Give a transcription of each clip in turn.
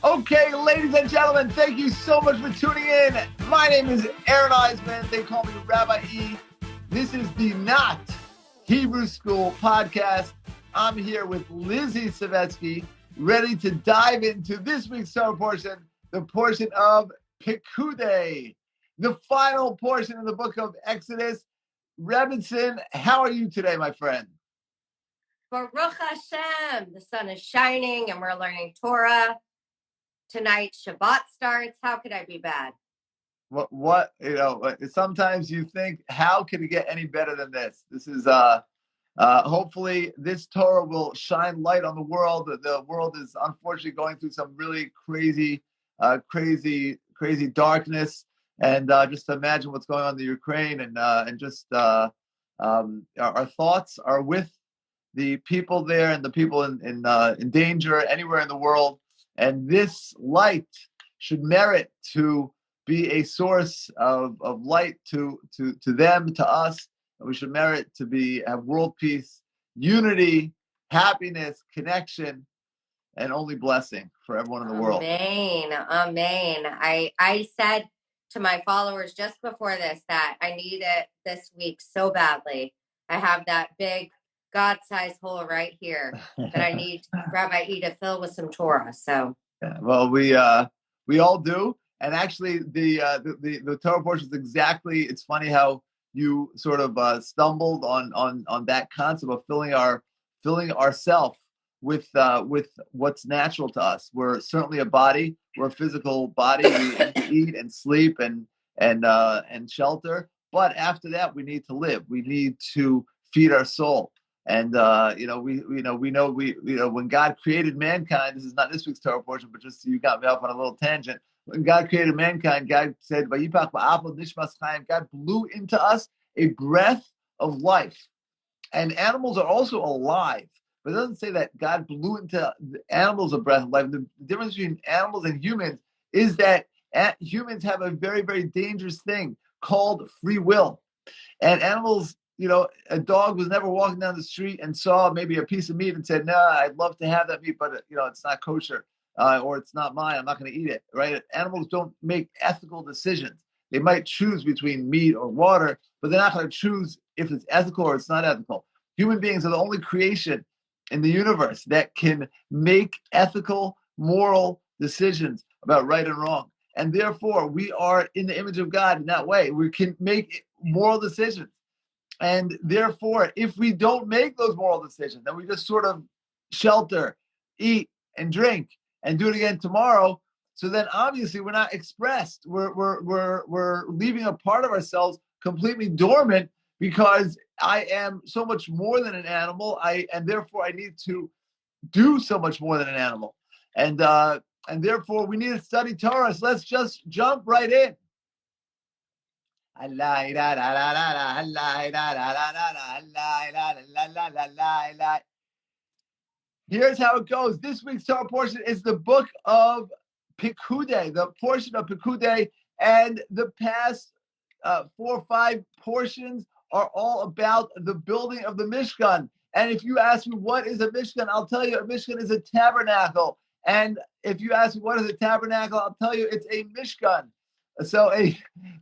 Okay, ladies and gentlemen, thank you so much for tuning in. My name is Aaron Eisman. They call me Rabbi E. This is the Not Hebrew School podcast. I'm here with Lizzie Savetsky, ready to dive into this week's Torah portion, the portion of Pekuday, the final portion in the book of Exodus. Rebinson, how are you today, my friend? Baruch Hashem, the sun is shining and we're learning Torah. Tonight, Shabbat starts. How could I be bad? Sometimes you think, how could it get any better than this? This is, hopefully this Torah will shine light on the world. The world is unfortunately going through some really crazy darkness. And just imagine what's going on in the Ukraine and our thoughts are with the people there and the people in danger anywhere in the world. And this light should merit to be a source of light to them, to us. And we should merit to have world peace, unity, happiness, connection, and only blessing for everyone in the world. Amen. Amen. I said to my followers just before this that I need it this week so badly. I have that big God-sized hole right here that I need Rabbi E to fill with some Torah. So, yeah, well, we all do, and actually, the Torah portion is exactly. It's funny how you sort of stumbled on that concept of filling ourself with what's natural to us. We're certainly a body. We're a physical body. We eat and sleep and shelter. But after that, we need to live. We need to feed our soul. And when God created mankind, this is not this week's Torah portion, but just you got me off on a little tangent. When God created mankind, God said, God blew into us a breath of life. And animals are also alive. But it doesn't say that God blew into animals a breath of life. The difference between animals and humans is that humans have a very, very dangerous thing called free will. And animals, a dog was never walking down the street and saw maybe a piece of meat and said, "No, I'd love to have that meat, but it's not kosher, or it's not mine. I'm not going to eat it." Right? Animals don't make ethical decisions. They might choose between meat or water, but they're not going to choose if it's ethical or it's not ethical. Human beings are the only creation in the universe that can make ethical, moral decisions about right and wrong. And therefore, we are in the image of God in that way. We can make moral decisions. And therefore, if we don't make those moral decisions, then we just sort of shelter, eat, and drink, and do it again tomorrow. So then, obviously, we're not expressed. We're leaving a part of ourselves completely dormant because I am so much more than an animal. And therefore I need to do so much more than an animal. And therefore, we need to study Torah. So let's just jump right in. Here's how it goes. This week's Torah portion is the book of Pekuday, the portion of Pekuday, and the past 4 or 5 portions are all about the building of the Mishkan. And if you ask me what is a Mishkan, I'll tell you a Mishkan is a tabernacle. And if you ask me what is a tabernacle, I'll tell you it's a Mishkan. So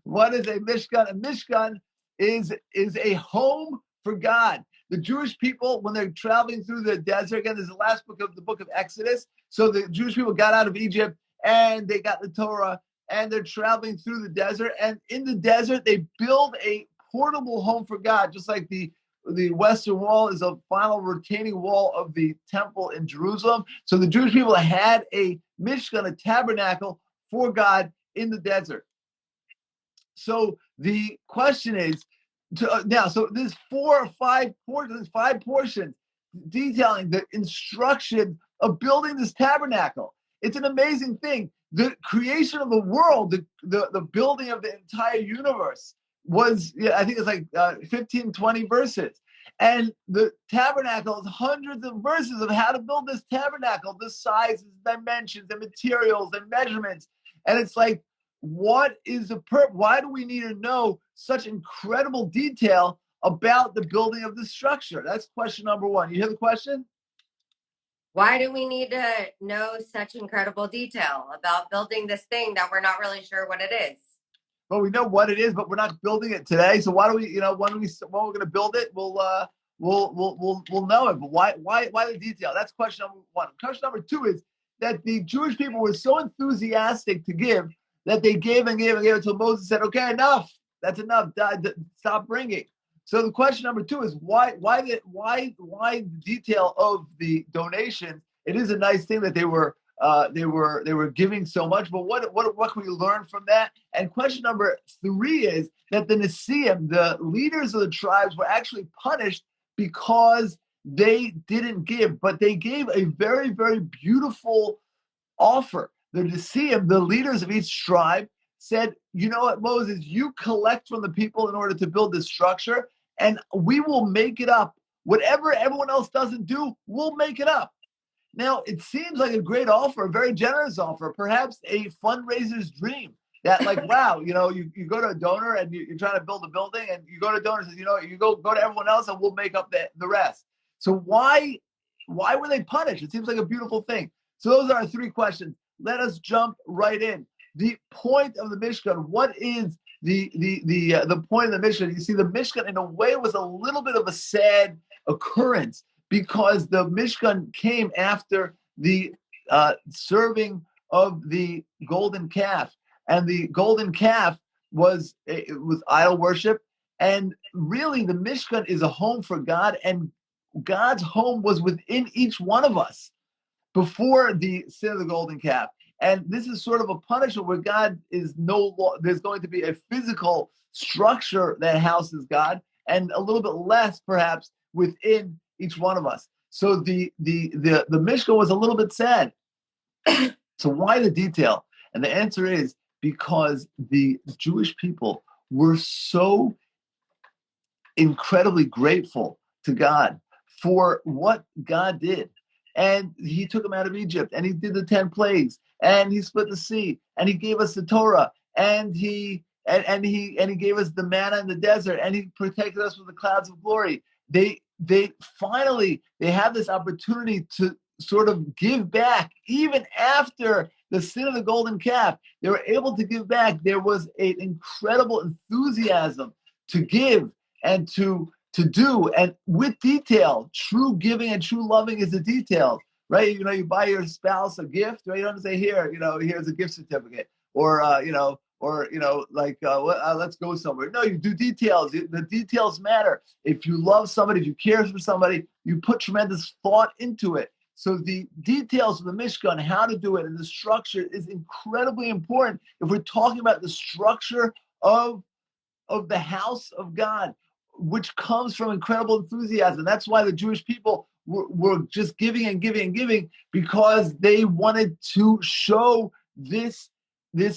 what is a Mishkan? A Mishkan is a home for God. The Jewish people, when they're traveling through the desert, again, this is the last book of the book of Exodus. So the Jewish people got out of Egypt and they got the Torah and they're traveling through the desert. And in the desert, they build a portable home for God, just like the Western Wall is a final retaining wall of the temple in Jerusalem. So the Jewish people had a Mishkan, a tabernacle for God in the desert. So the question is, now, so there's 4 or 5 portions, 5 portions detailing the instruction of building this tabernacle. It's an amazing thing. The creation of the world, the building of the entire universe was, I think it's like 15, 20 verses. And the tabernacle is hundreds of verses of how to build this tabernacle, the sizes, dimensions, and materials and measurements. And it's like, what is the purpose? Why do we need to know such incredible detail about the building of the structure? That's question number 1. You hear the question? Why do we need to know such incredible detail about building this thing that we're not really sure what it is? But we know what it is, but we're not building it today. So why do we, when we're going to build it, we'll know it. But why the detail? That's question number one. Question number two is that the Jewish people were so enthusiastic to give that they gave and gave and gave until Moses said, "Okay, enough. That's enough. Stop bringing." So the question number two is why the detail of the donation? It is a nice thing that they were giving so much, but what can we learn from that? And question number three is that the Nesiim, the leaders of the tribes, were actually punished because they didn't give, but they gave a very, very beautiful offer. The Nesiim, the leaders of each tribe, said, "You know what, Moses, you collect from the people in order to build this structure, and we will make it up. Whatever everyone else doesn't do, we'll make it up." Now, it seems like a great offer, a very generous offer, perhaps a fundraiser's dream. That, like, wow, you go to a donor and you're trying to build a building, and you go to a donor and says, you go to everyone else and we'll make up the rest. So why were they punished? It seems like a beautiful thing. So those are our three questions. Let us jump right in. The point of the Mishkan. What is the point of the Mishkan? You see, the Mishkan, in a way, was a little bit of a sad occurrence, because the Mishkan came after the serving of the golden calf, and the golden calf was idol worship, and really the Mishkan is a home for God, and God's home was within each one of us before the sin of the golden calf. And this is sort of a punishment where God is there's going to be a physical structure that houses God, and a little bit less perhaps within each one of us. So the Mishkan was a little bit sad. So why the detail? And the answer is because the Jewish people were so incredibly grateful to God for what God did. And he took them out of Egypt, and he did the 10 plagues, and he split the sea, and he gave us the Torah, and he gave us the manna in the desert, and he protected us with the clouds of glory. They finally have this opportunity to sort of give back, even after the sin of the golden calf. They were able to give back. There was an incredible enthusiasm to give and to do, and with detail. True giving and true loving is the details, right? You buy your spouse a gift, right? You don't say, here's a gift certificate, or let's go somewhere. No, you do details. The details matter. If you love somebody, if you care for somebody, you put tremendous thought into it. So the details of the Mishkan, how to do it, and the structure is incredibly important if we're talking about the structure of the house of God, which comes from incredible enthusiasm. That's why the Jewish people were just giving and giving and giving, because they wanted to show this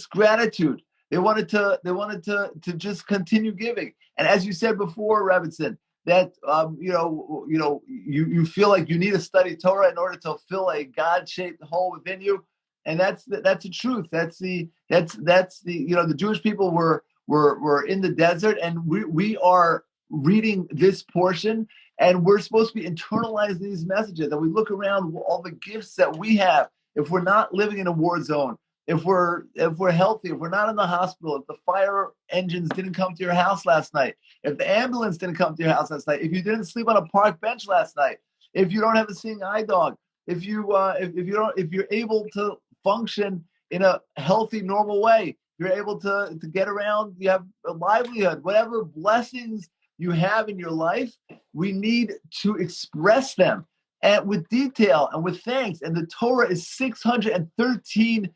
gratitude. They wanted to just continue giving. And as you said before, Rebbitzin, that you feel like you need to study Torah in order to fill a God-shaped hole within you, and that's the truth. That's the the Jewish people were in the desert, and we are reading this portion, and we're supposed to be internalizing these messages. And we look around all the gifts that we have. If we're not living in a war zone, if we're healthy, if we're not in the hospital, if the fire engines didn't come to your house last night, if the ambulance didn't come to your house last night, if you didn't sleep on a park bench last night, if you don't have a seeing eye dog, if you're able to function in a healthy, normal way, you're able to get around, you have a livelihood, whatever blessings you have in your life, we need to express them, and with detail and with thanks. And the Torah is 613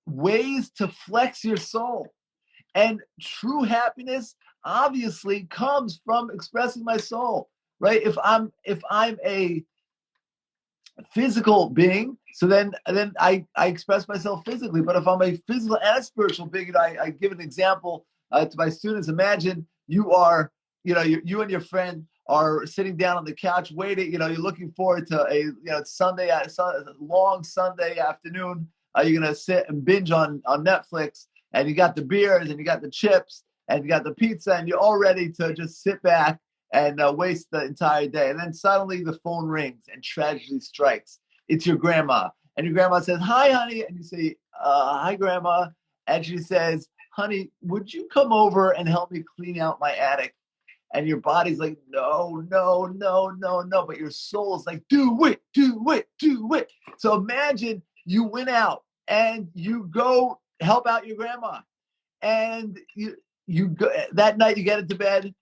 ways to flex your soul. And true happiness obviously comes from expressing my soul, right? If I'm a physical being, so then I express myself physically. But if I'm a physical and a spiritual being, I give an example to my students. Imagine you are, you and your friend are sitting down on the couch waiting. You're looking forward to a long Sunday afternoon. You're gonna sit and binge on Netflix, and you got the beers, and you got the chips, and you got the pizza, and you're all ready to just sit back and waste the entire day. And then suddenly the phone rings and tragedy strikes. It's your grandma. And your grandma says, "Hi, honey." And you say, "Hi, grandma." And she says, "Honey, would you come over and help me clean out my attic?" And your body's like, "No, no, no, no, no." But your soul is like, "Do it, do it, do it." So imagine you went out and you go help out your grandma. And you go that night, you get into bed.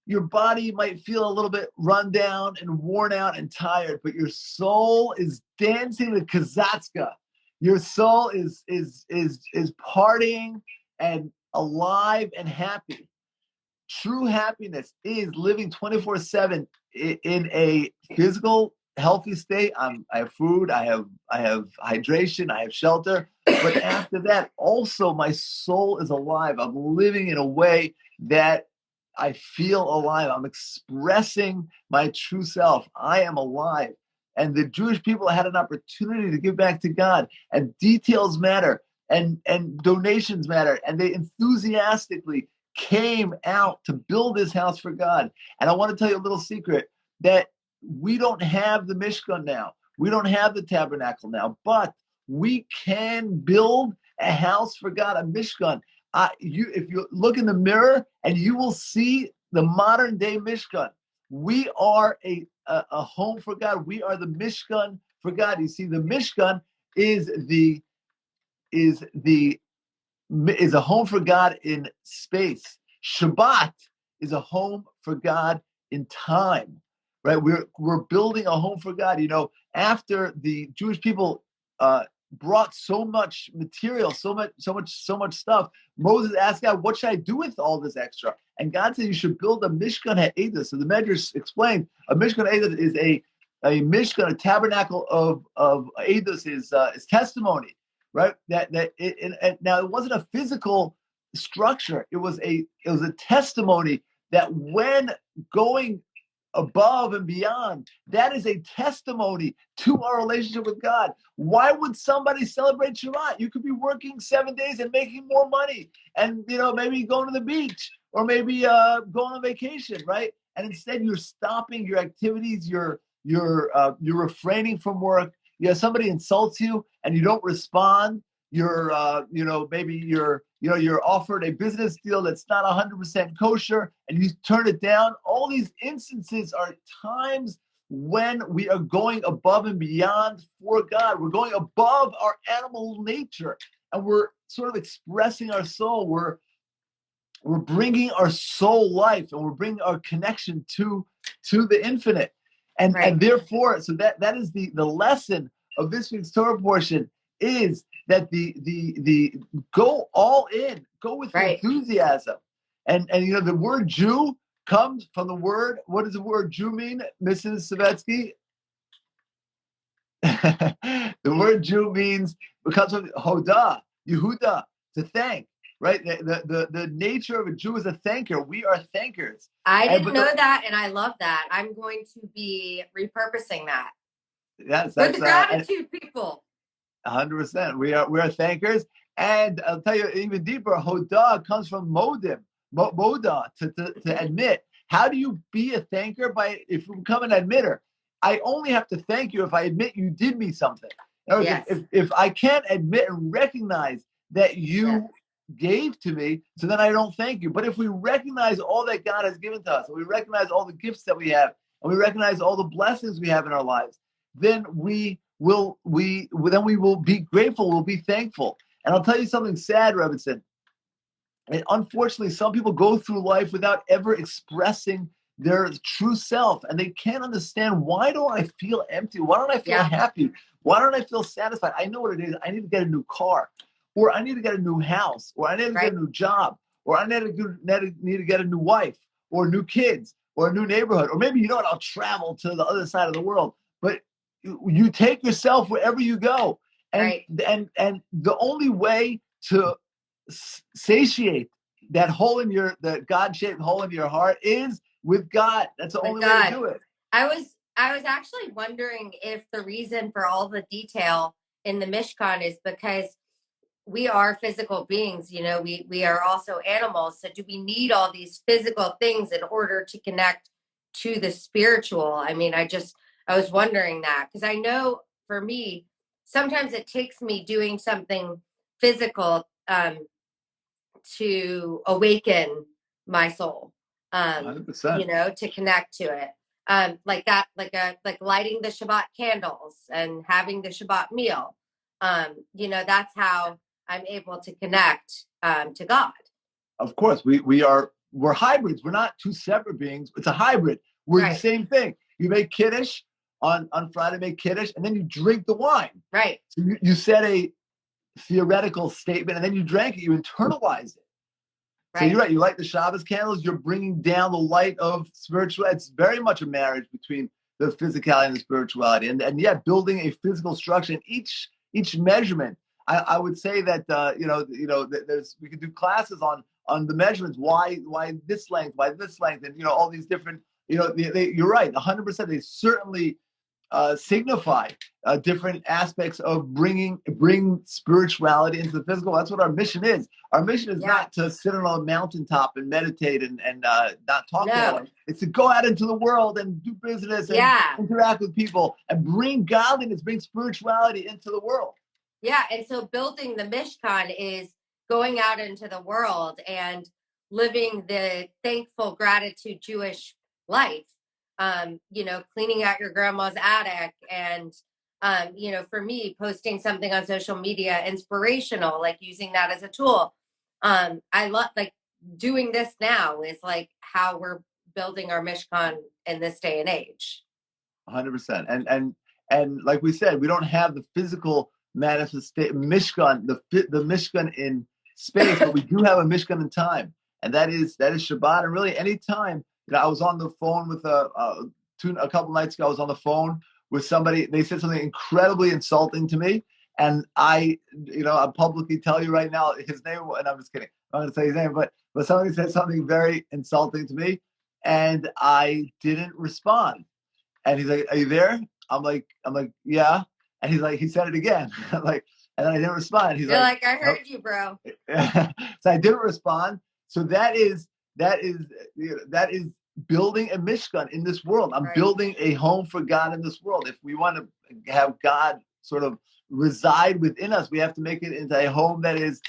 Your body might feel a little bit run down and worn out and tired, but your soul is dancing the kazatska. Your soul is partying and alive and happy. True happiness is living 24/7 in a physical healthy state. I have food, I have hydration, I have shelter, but after that also my soul is alive. I'm living in a way that I feel alive. I'm expressing my true self. I am alive. And the Jewish people had an opportunity to give back to God, and details matter, and donations matter, and they enthusiastically came out to build this house for God. And I want to tell you a little secret, that we don't have the Mishkan now. We don't have the tabernacle now, but we can build a house for God, a Mishkan. If you look in the mirror, and you will see the modern day Mishkan. We are a home for God. We are the Mishkan for God. You see, the Mishkan is a home for God in space. Shabbat is a home for God in time, right? We're building a home for God. You know, after the Jewish people brought so much material, so much stuff, Moses asked God, "What should I do with all this extra?" And God said, "You should build a Mishkan HaEdah." So the Medrash explained a Mishkan HaEdah is a Mishkan, a tabernacle of Eidos is testimony. Right? Now it wasn't a physical structure. It was a testimony that when going above and beyond, that is a testimony to our relationship with God. Why would somebody celebrate Shabbat? You could be working 7 days and making more money, and maybe going to the beach, or maybe going on vacation, right? And instead, you're stopping your activities. You're refraining from work. Somebody insults you and you don't respond. Maybe you're offered a business deal that's not 100% kosher and you turn it down. All these instances are times when we are going above and beyond for God. We're going above our animal nature, and we're sort of expressing our soul. We're bringing our soul life, and we're bringing our connection to the infinite. And therefore, so that is the lesson of this week's Torah portion, is that the go all in, go with enthusiasm. And the word Jew comes from the word, what does the word Jew mean, Mrs. Savetsky? The word Jew comes from Hoda, Yehuda, to thank. Right? The nature of a Jew is a thanker. We are thankers. I didn't know that, and I love that. I'm going to be repurposing that. Yes, for the gratitude people. 100%. We are thankers. And I'll tell you even deeper, Hoda comes from modim, moda, to admit. How do you be a thanker? If you become an admitter. I only have to thank you if I admit you did me something. Yes. If I can't admit and recognize that you gave to me, so then I don't thank you. But if we recognize all that God has given to us, and we recognize all the gifts that we have, and we recognize all the blessings we have in our lives, then we will be grateful. We'll be thankful. And I'll tell you something sad, Rebbetzin. And unfortunately, some people go through life without ever expressing their true self, and they can't understand, why don't I feel empty? Why don't I feel happy? Why don't I feel satisfied? I know what it is. I need to get a new car, or I need to get a new house, or I need to get a new job, or I need to get a new wife, or new kids, or a new neighborhood, or maybe, I'll travel to the other side of the world. But you take yourself wherever you go, and the only way to satiate that hole in the God-shaped hole in your heart is with God. That's the only way to do it. I was actually wondering if the reason for all the detail in the Mishkan is because we are physical beings, we are also animals. So do we need all these physical things in order to connect to the spiritual? I mean, I was wondering that, because I know for me, sometimes it takes me doing something physical to awaken my soul, 100%. to connect to it. Like that, like lighting the Shabbat candles and having the Shabbat meal. That's how I'm able to connect to God. Of course, we're hybrids. We're not two separate beings. It's a hybrid. We're the Right. same thing. You make Kiddush on Friday, make Kiddush, and then you drink the wine. Right. So you said a theoretical statement, and then you drank it. You internalized it. So Right. you're right. You light the Shabbos candles. You're bringing down the light of spirituality. It's very much a marriage between the physicality and the spirituality, and yet building a physical structure. And each measurement, I would say that there's we could do classes on the measurements. Why this length? Why this length? And all these different. You're right. 100%. They certainly signify different aspects of bring spirituality into the physical. That's what our mission is. Our mission is not to sit on a mountaintop and meditate and not talk to anyone. It's to go out into the world and do business and interact with people and bring godliness, bring spirituality into the world. Yeah, and so building the Mishkan is going out into the world and living the thankful, gratitude Jewish life. Cleaning out your grandma's attic and, for me, posting something on social media, inspirational, like using that as a tool. I love, like, doing this now is like how we're building our Mishkan in this day and age. 100%. And like we said, we don't have the physical manifestation Mishkan, the Mishkan in space, but we do have a Mishkan in time, and that is Shabbat. And really, any time. I was on the phone with a couple nights ago. I was on the phone with somebody. They said something incredibly insulting to me, and I publicly tell you right now his name. And I'm just kidding. I'm not going to say his name, but somebody said something very insulting to me, and I didn't respond. And he's like, "Are you there?" I'm like, "Yeah." And he's like, he said it again. And then I didn't respond. You're like, "I heard you, bro." So I didn't respond. So that is building a Mishkan in this world. I'm building a home for God in this world. If we want to have God sort of reside within us, we have to make it into a home that is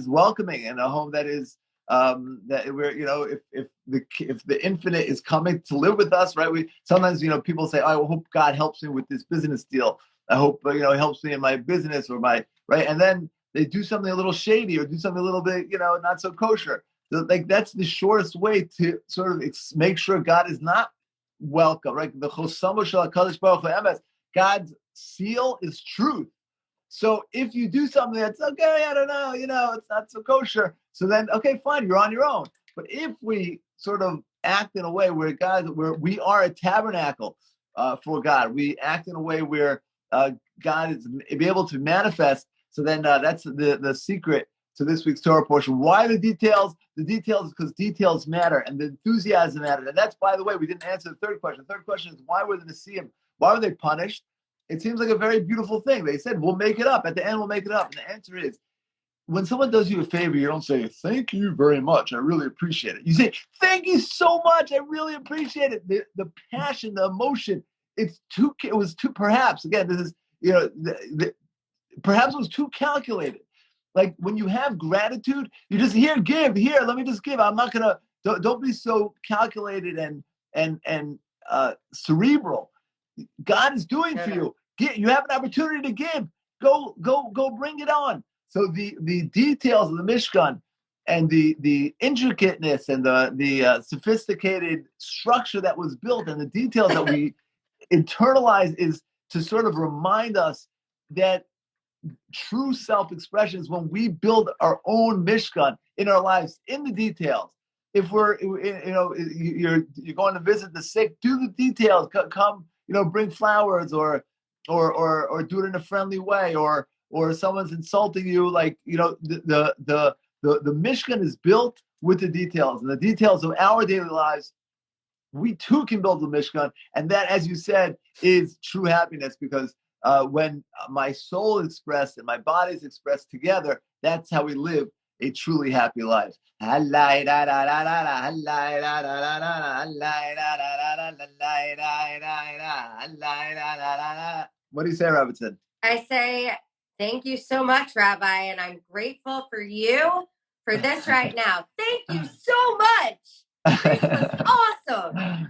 welcoming, and a home that is that we're if the infinite is coming to live with us, right? We sometimes people say, "I hope God helps me with this business deal. I hope he helps me in my business or my right," and then they do something a little shady or do something a little bit not so kosher. So, that's the shortest way to sort of make sure God is not welcome, right? The Chosamo Shel HaKadosh Baruch Hu Emes, God's seal is truth. So if you do something that's okay, I don't know, it's not so kosher, so then okay, fine, you're on your own. But if we sort of act in a way where we are a tabernacle for God, we act in a way where God is be able to manifest. So then that's the secret to this week's Torah portion. Why the details? The details is because details matter and the enthusiasm mattered. And that's, by the way, we didn't answer the third question. The third question is, why were the Nesiim? Why were they punished? It seems like a very beautiful thing. They said, we'll make it up. At the end, we'll make it up. And the answer is, when someone does you a favor, you don't say, thank you very much, I really appreciate it. You say, thank you so much, I really appreciate it. The passion, the emotion, it was too, perhaps, again, this is, perhaps it was too calculated. Like when you have gratitude, you just give, let me just give. I'm not gonna. Don't be so calculated and cerebral. God is doing for you. You have an opportunity to give. Go bring it on. So the details of the Mishkan and the intricateness and the sophisticated structure that was built and the details that we internalize is to sort of remind us that true self-expression is when we build our own Mishkan in our lives, in the details. If you're going to visit the sick, do the details. Come, bring flowers or do it in a friendly way. Or someone's insulting you, the Mishkan is built with the details, and the details of our daily lives. We too can build the Mishkan, and that, as you said, is true happiness, because when my soul is expressed and my body is expressed together, that's how we live a truly happy life. What do you say, Robinson? I say thank you so much, Rabbi, and I'm grateful for you for this right now. Thank you so much. This was awesome.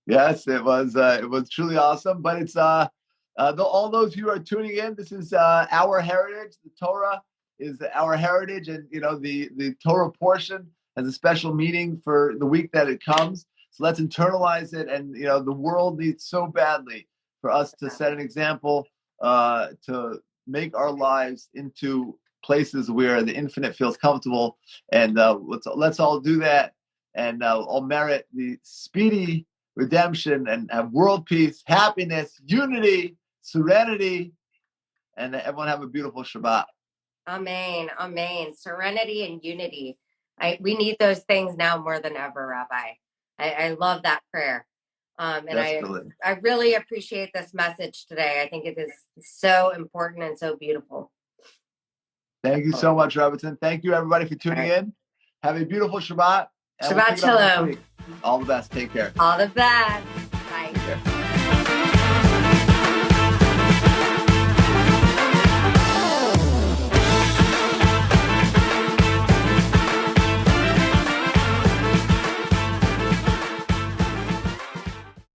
Yes, it was truly awesome. But it's all those who are tuning in, this is our heritage. The Torah is our heritage, and the Torah portion has a special meaning for the week that it comes. So let's internalize it. And the world needs so badly for us to set an example, to make our lives into places where the infinite feels comfortable. And let's all do that, and all merit the speedy redemption and have world peace, happiness, unity, serenity, and everyone have a beautiful Shabbat. Amen. Amen. Serenity and unity. We need those things now more than ever, Rabbi. I love that prayer. And I really appreciate this message today. I think it is so important and so beautiful. Thank you so much, Robinson. Thank you, everybody, for tuning in. Have a beautiful Shabbat. Shabbat Shalom. All the best. Take care. All the best.